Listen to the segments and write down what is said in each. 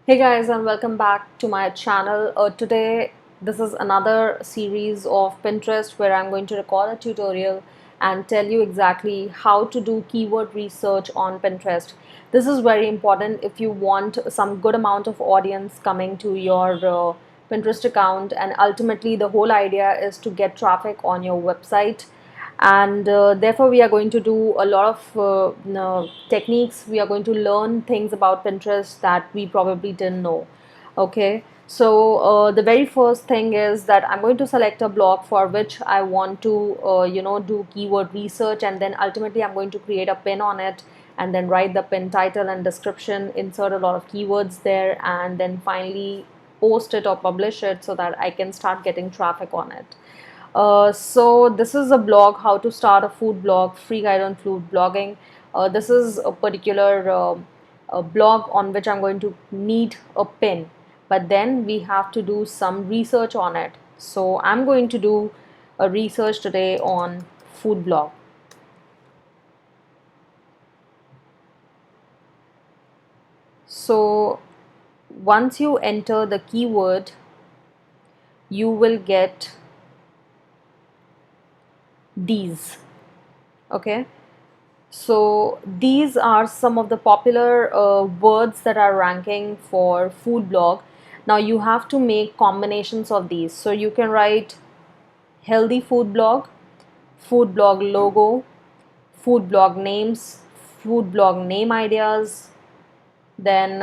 Hey guys, and welcome back to my channel. Today, this is another series of Pinterest where I'm going to record a tutorial and tell you exactly how to do keyword research on Pinterest. This is very important if you want some good amount of audience coming to your Pinterest account, and ultimately, the whole idea is to get traffic on your website. And therefore we are going to do a lot of techniques. We are going to learn things about Pinterest that we probably didn't know. Okay, so the very first thing is that I'm going to select a blog for which I want to do keyword research, and then ultimately I'm going to create a pin on it, and then write the pin title and description, insert a lot of keywords there, and then finally post it or publish it so that I can start getting traffic on it. So this is a blog, how to start a food blog, free guide on food blogging. This is a particular a blog on which I'm going to need a pin, but then we have to do some research on it. So I'm going to do a research today on food blog. So once you enter the keyword, you will get these. Okay. So these are some of the popular words that are ranking for food blog. Now you have to make combinations of these. So you can write healthy food blog logo, food blog names, food blog name ideas, then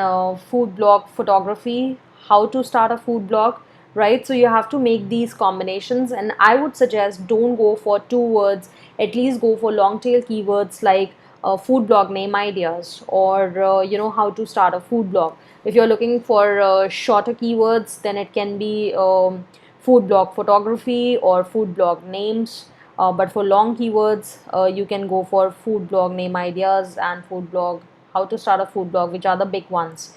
food blog photography, how to start a food blog, right? So you have to make these combinations, and I would suggest don't go for two words, at least go for long tail keywords like food blog name ideas, or how to start a food blog. If you're looking for shorter keywords, then it can be food blog photography or food blog names. But for long keywords, you can go for food blog name ideas and food blog how to start a food blog, which are the big ones.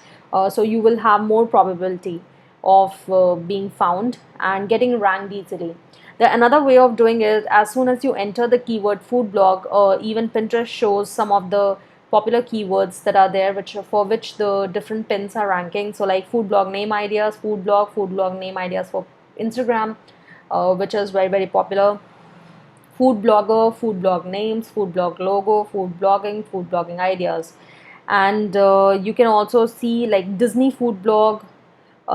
So you will have more probability of being found and getting ranked easily. Another way of doing it, as soon as you enter the keyword food blog, even Pinterest shows some of the popular keywords that are there, which for which the different pins are ranking. So like food blog name ideas, food blog name ideas for Instagram, which is very very popular. Food blogger, food blog names, food blog logo, food blogging ideas. And you can also see like Disney food blog.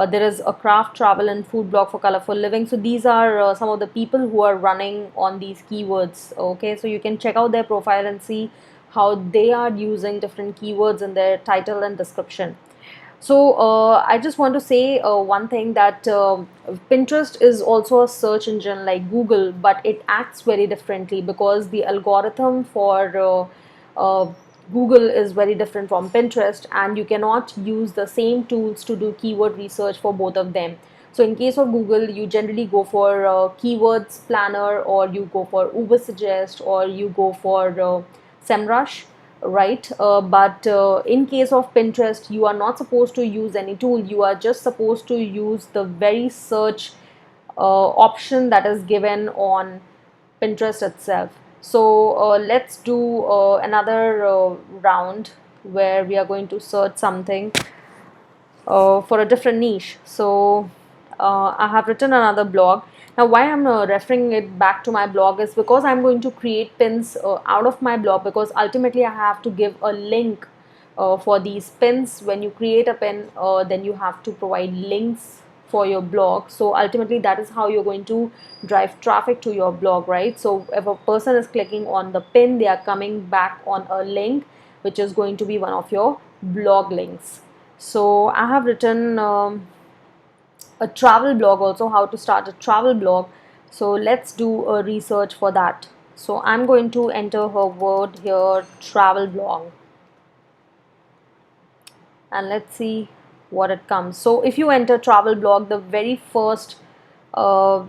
There is a craft, travel, and food blog for colorful living. So these are some of the people who are running on these keywords. Okay, so you can check out their profile and see how they are using different keywords in their title and description. So I just want to say one thing, that Pinterest is also a search engine like Google, but it acts very differently because the algorithm for Google is very different from Pinterest, and you cannot use the same tools to do keyword research for both of them. So in case of Google, you generally go for keywords planner, or you go for Ubersuggest, or you go for SEMrush, right? But in case of Pinterest, you are not supposed to use any tool. You are just supposed to use the very search option that is given on Pinterest itself. So let's do another round where we are going to search something for a different niche. So I have written another blog. Now why I'm referring it back to my blog is because I'm going to create pins out of my blog, because ultimately I have to give a link for these pins. When you create a pin, then you have to provide links for your blog. So ultimately that is how you're going to drive traffic to your blog, right? So if a person is clicking on the pin, they are coming back on a link which is going to be one of your blog links. So I have written a travel blog also, how to start a travel blog. So let's do a research for that. So I'm going to enter her word here, travel blog, and let's see what it comes. So if you enter travel blog, the very first uh,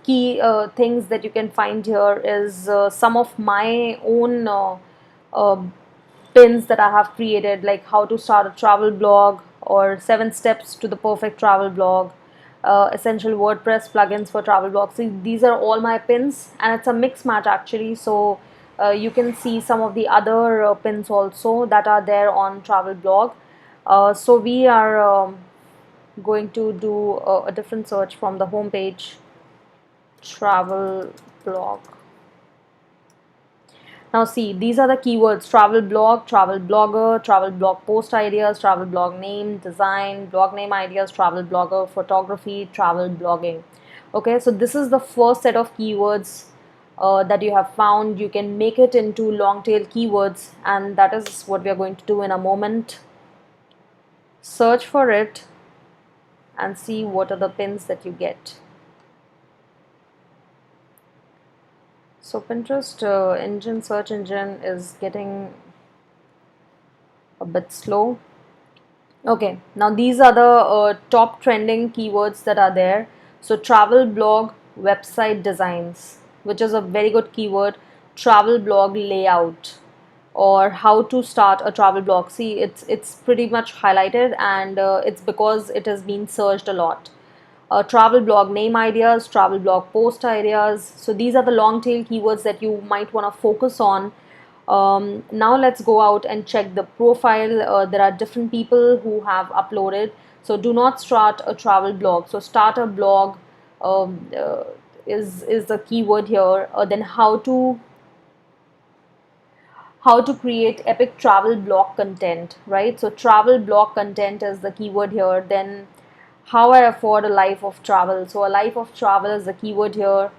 key things that you can find here is some of my own uh, pins that I have created, like how to start a travel blog, or 7 steps to the perfect travel blog, essential WordPress plugins for travel blogs. So these are all my pins, and it's a mix match actually. So you can see some of the other pins also that are there on travel blog. So we are going to do a different search from the home page. Travel blog. Now see, these are the keywords: travel blog, travel blogger, travel blog post ideas, travel blog name, design, blog name ideas, travel blogger, photography, travel blogging. Okay, so this is the first set of keywords that you have found. You can make it into long tail keywords, and that is what we are going to do in a moment. Search for it and see what are the pins that you get. So Pinterest search engine is getting a bit slow. Okay, now these are the top trending keywords that are there. So travel blog website designs, which is a very good keyword. Travel blog layout, or how to start a travel blog. See, it's pretty much highlighted, and it's because it has been searched a lot. Travel blog name ideas, travel blog post ideas. So these are the long tail keywords that you might want to focus on. Now let's go out and check the profile. There are different people who have uploaded. So do not start a travel blog. So start a blog um, uh, is the keyword here. Then how to create epic travel blog content, right? So travel blog content is the keyword here. Then how I afford a life of travel. So a life of travel is the keyword here.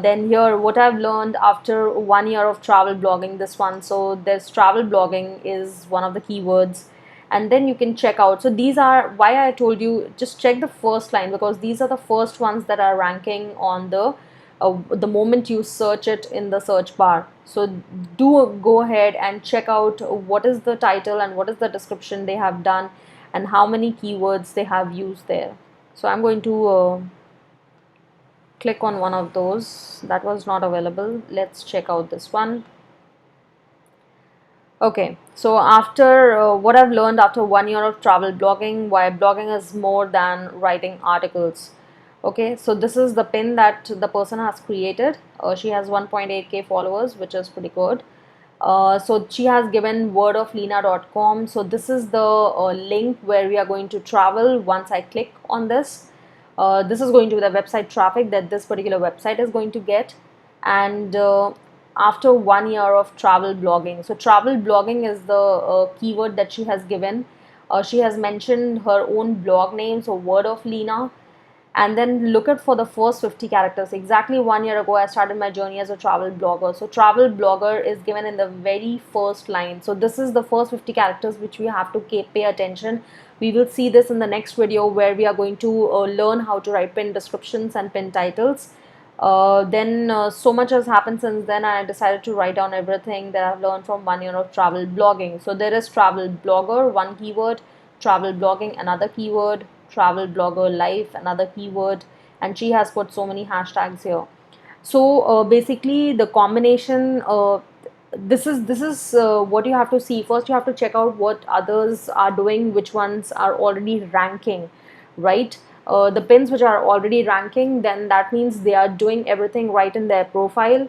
Then here, what I've learned after 1 year of travel blogging, this one. So there's travel blogging is one of the keywords. And then you can check out. So these are why I told you just check the first line, because these are the first ones that are ranking on the moment you search it in the search bar. So do go ahead and check out what is the title and what is the description they have done and how many keywords they have used there. So I'm going to click on one of those that was not available. Let's check out this one. Okay, so after what I've learned after 1 year of travel blogging, why blogging is more than writing articles. Okay, so this is the pin that the person has created. She has 1.8k followers, which is pretty good. So she has given wordoflena.com. So this is the link where we are going to travel. Once I click on this, this is going to be the website traffic that this particular website is going to get. And after 1 year of travel blogging, so travel blogging is the keyword that she has given. She has mentioned her own blog name, so Word of Lena, and then look at for the first 50 characters. Exactly 1 year ago I started my journey as a travel blogger. So travel blogger is given in the very first line. So this is the first 50 characters which we have to pay attention. We will see this in the next video, where we are going to learn how to write pin descriptions and pin titles. Then so much has happened since then. I decided to write down everything that I've learned from 1 year of travel blogging. So there is travel blogger, one keyword; travel blogging, another keyword; travel blogger life, another keyword, and she has put so many hashtags here. So basically the combination, this is what you have to see. First you have to check out what others are doing, which ones are already ranking, right? The pins which are already ranking, then that means they are doing everything right in their profile.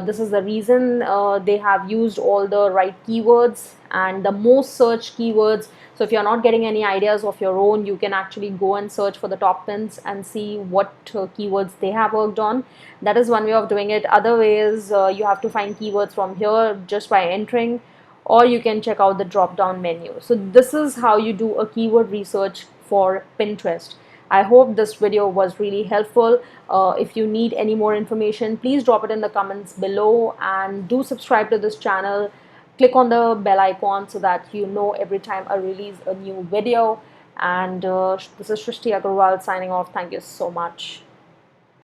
This is the reason they have used all the right keywords and the most searched keywords. So if you're not getting any ideas of your own, you can actually go and search for the top pins and see what keywords they have worked on. That is one way of doing it. Other way is you have to find keywords from here just by entering, or you can check out the drop down menu. So this is how you do a keyword research for Pinterest. I hope this video was really helpful. If you need any more information, please drop it in the comments below, and do subscribe to this channel. Click on the bell icon so that you know every time I release a new video. And this is Sristhi Agarwal signing off. Thank you so much.